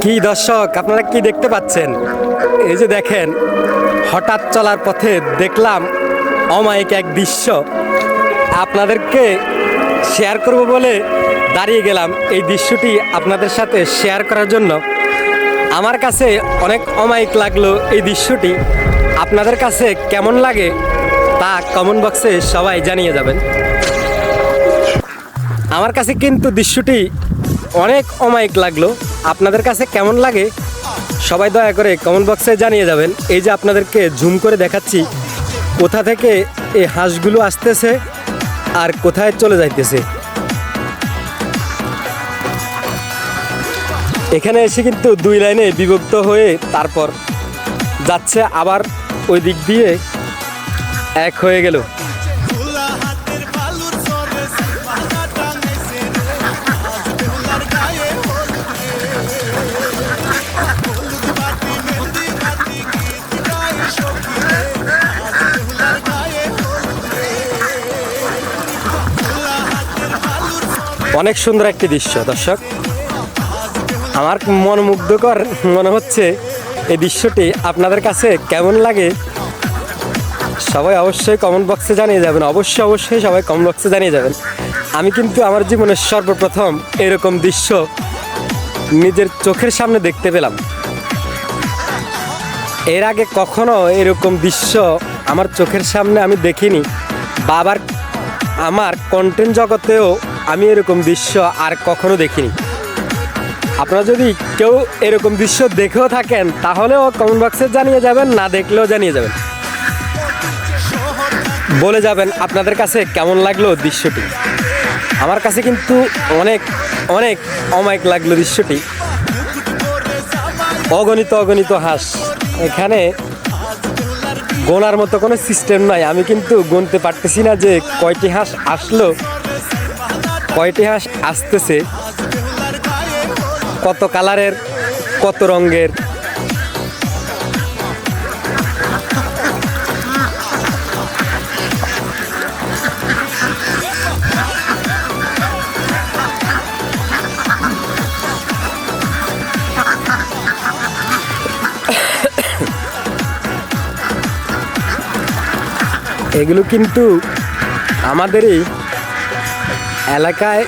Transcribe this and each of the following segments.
কি দর্শক, আপনারা কি দেখতে পাচ্ছেন? এই যে দেখেন, হঠাৎ চলার পথে দেখলাম অমায়িক এক দৃশ্য, আপনাদেরকে শেয়ার করব বলে দাঁড়িয়ে গেলাম এই দৃশ্যটি আপনাদের সাথে শেয়ার করার জন্য। আমার কাছে অনেক অমায়িক লাগলো এই দৃশ্যটি। আপনাদের কাছে কেমন লাগে তা কমেন্ট বক্সে সবাই জানিয়ে যাবেন। আমার কাছে কিন্তু দৃশ্যটি অনেক অমায়িক লাগলো। আপনাদের কাছে কেমন লাগে সবাই দয়া করে কমেন্ট বক্সে জানিয়ে যাবেন। এই যে আপনাদেরকে জুম করে দেখাচ্ছি কোথা থেকে এই হাঁসগুলো আসতেছে আর কোথায় চলে যাইতেছে। এখানে এসে কিন্তু দুই লাইনে বিভক্ত হয়ে তারপর যাচ্ছে, আবার ওই দিক দিয়ে এক হয়ে গেল। অনেক সুন্দর একটি দৃশ্য দর্শক, আমার মনোমুগ্ধকর মনে হচ্ছে এই দৃশ্যটি। আপনাদের কাছে কেমন লাগে সবাই অবশ্যই কমেন্ট বক্সে জানিয়ে যাবেন। অবশ্যই সবাই কমেন্ট বক্সে জানিয়ে যাবেন। আমি কিন্তু আমার জীবনের সর্বপ্রথম এরকম দৃশ্য নিজের চোখের সামনে দেখতে পেলাম। এর আগে কখনো এরকম দৃশ্য আমার চোখের সামনে আমি দেখিনি। বাবার আমার কন্টেন্ট জগতেও আমি এরকম দৃশ্য আর কখনো দেখিনি। আপনারা যদি কেউ এরকম দৃশ্য দেখেও থাকেন তাহলেও কমেন্ট বক্সে জানিয়ে যাবেন, না দেখলেও জানিয়ে যাবেন, বলে যাবেন আপনাদের কাছে কেমন লাগলো দৃশ্যটি। আমার কাছে কিন্তু অনেক অনেক অমায়িক লাগলো দৃশ্যটি। অগণিত হাঁস, এখানে গোনার মতো কোনো সিস্টেম নাই। আমি কিন্তু গুনতে পারতেছি না যে কয়টি হাঁস আসলো, কয়টি হাঁস আসতেছে, কত কালারের, কত রঙের। এগুলো কিন্তু আমাদেরই এলাকায়,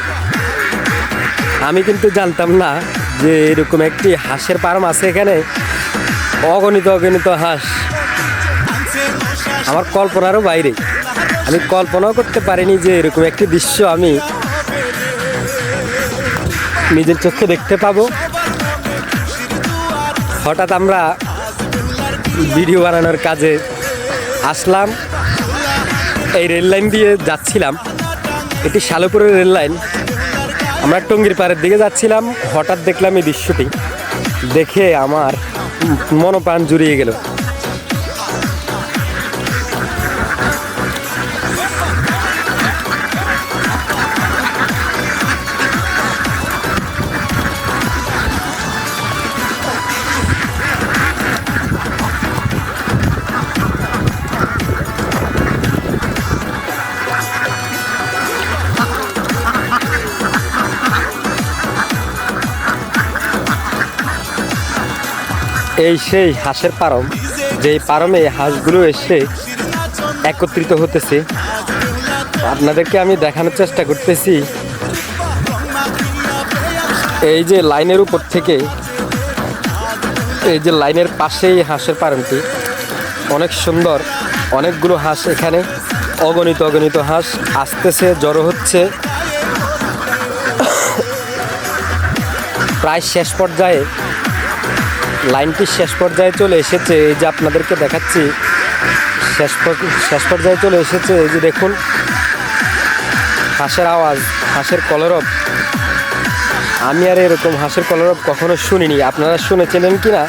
আমি কিন্তু জানতাম না যে এরকম একটি হাঁসের ফার্ম আছে এখানে। অগণিত হাঁস আমার কল্পনারও বাইরে। আমি কল্পনাও করতে পারিনি যে এরকম একটি দৃশ্য আমি নিজের চোখে দেখতে পাবো। হঠাৎ আমরা ভিডিও বানানোর কাজে আসলাম, এই রেল লাইন দিয়ে যাচ্ছিলাম। এটি শালপুরের রেল লাইন। আমরা টঙ্গীর পাড়ের দিকে যাচ্ছিলাম, হঠাৎ দেখলাম এই দৃশ্যটি। দেখে আমার মনপ্রাণ জুড়িয়ে গেল। এই সেই হাঁসের ফার্ম, যেই ফার্মে হাঁসগুলো এসে একত্রিত হতেছে। আপনাদেরকে আমি দেখানোর চেষ্টা করতেছি। এই যে লাইনের উপর থেকে, এই যে লাইনের পাশেই হাঁসের ফার্মটি, অনেক সুন্দর। অনেকগুলো হাঁস এখানে, অগণিত হাঁস আসতেছে, জড়ো হচ্ছে। প্রায় শেষ পর্যায়ে, লাইনটি শেষ পর্যায়ে চলে এসেছে। এই যে আপনাদেরকে দেখাচ্ছি, শেষ পর্যায়ে চলে এসেছে। এই যে দেখুন, হাঁসের আওয়াজ, হাঁসের কলরব। আমি আর এরকম হাঁসের কলরব কখনো শুনিনি। আপনারা শুনেছিলেন কি না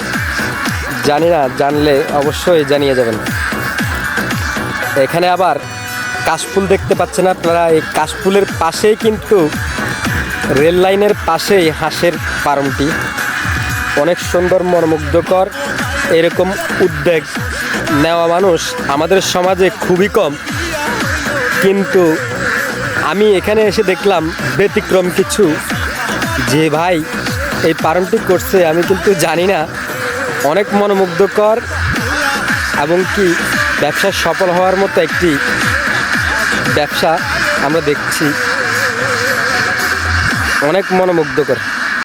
জানি না, জানলে অবশ্যই জানিয়ে যাবেন। এখানে আবার কাশফুল দেখতে পাচ্ছেন আপনারা। এই কাশফুলের পাশেই কিন্তু রেল লাইনের পাশেই হাঁসের ফার্মটি। অনেক সুন্দর, মনোমুগ্ধকর। এরকম উদ্যোগ নেওয়া মানুষ আমাদের সমাজে খুবই কম, কিন্তু আমি এখানে এসে দেখলাম ব্যতিক্রম কিছু। যে ভাই এই ফার্মটি করছে আমি কিন্তু জানি না। অনেক মনোমুগ্ধকর এবং কি ব্যবসা সফল হওয়ার মতো একটি ব্যবসা আমরা দেখছি, অনেক মনোমুগ্ধকর।